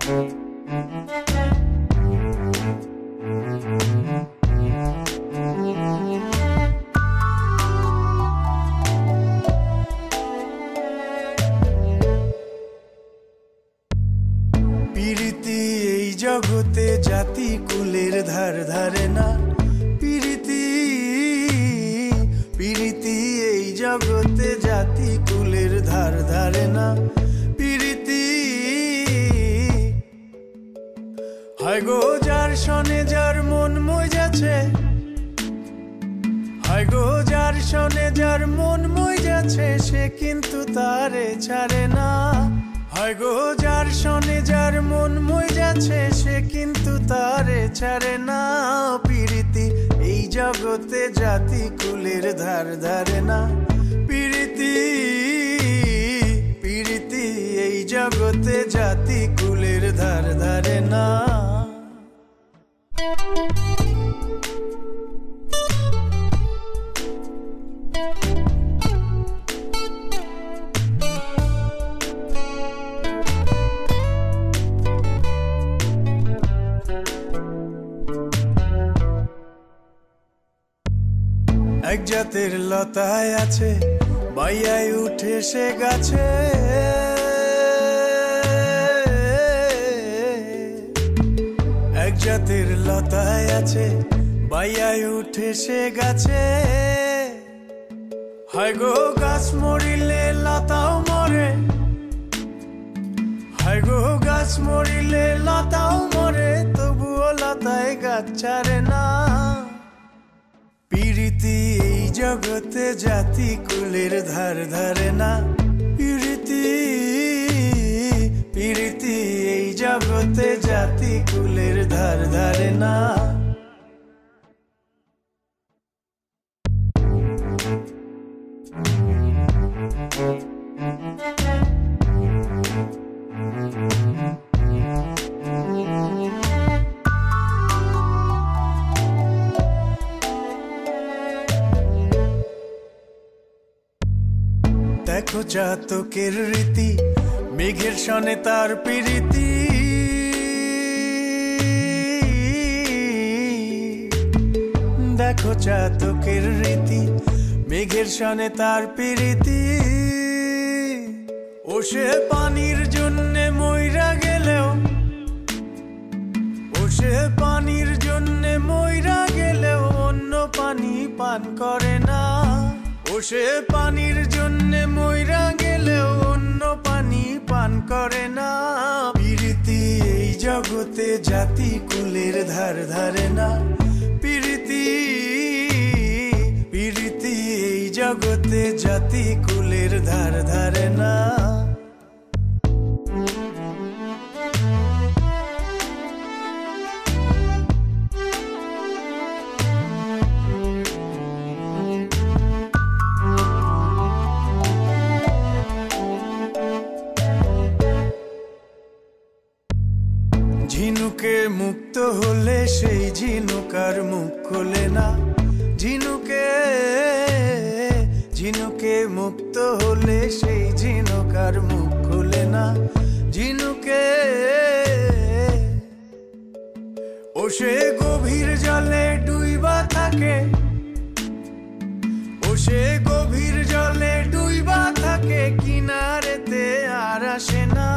পিরিতি এই জগতে জাতি কুলের ধার ধারে না। পিরিতি পিরিতি এই জগতে জাতি কুলের ধার ধারে না। পিরিতি হায় গো যার সনে যার মন মই যাচ্ছে, হায় গো যার সনে যার মন মই যাচ্ছে, সে কিন্তু তারে ছাড়ে না। হায় গো যার সনে যার মন মই যাচ্ছে, সে কিন্তু তারে ছাড়ে না। পিরিতি এই জগতে জাতি কুলের ধার ধারে না। পিরিতি পিরিতি এই জগতে জাতি কুলের ধার ধারে না। এক জাতের লতায় আছে, বাইয়ায় উঠে সে গাছে। এক জাতের লতায় আছে, বাইয়ায় উঠে সে গাছে। হায় গো গাছ মরিলে লতাও মরে, হায় গো গাছ মরিলে লতাও মরে, তবুও লতায় গাছ ছাড়ে না। পিরিতি এই জগতে জাতি কুলের ধার ধারে না। পিরিতি পিরিতি এই জগতে জাতি কুলের ধার ধারে না। দেখো চাতকের রীতি, মেঘের সনে তার পিরিতি। দেখো চাতকের রীতি, মেঘের সনে তার পিরিতি। ও সে পানির জন্যে মইরা গেলেও, ও সে পানির জন্যে মইরা গেলেও অন্য পানি পান করে না। ও সে পানির জন্যে মইরা গেলেও অন্য পানি পান করে না। পিরিতি এই জগতে জাতি কুলের ধার ধারে না। পিরিতি পিরিতি এই জগতে জাতি কুলের ধার ধারে না। ঝিনুকে মুক্ত হলে সেই ঝিনুক আর মুখ খোলে না। ঝিনুকে ঝিনুকে মুক্ত হলে সেই ঝিনুক আর মুখ খোলে না। ঝিনুকে ও সে গভীর জলে ডুইবা থাকে, ও সে গভীর জলে ডুইবা থাকে, কিনারেতে আর আসে না।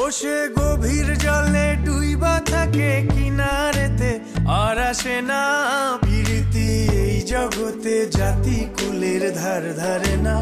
ও সে গভীর জলে ডুইবা থাকে, কিনারেতে আর আসে না। পিরিতি এই জগতে জাতি কুলের ধার ধারে না।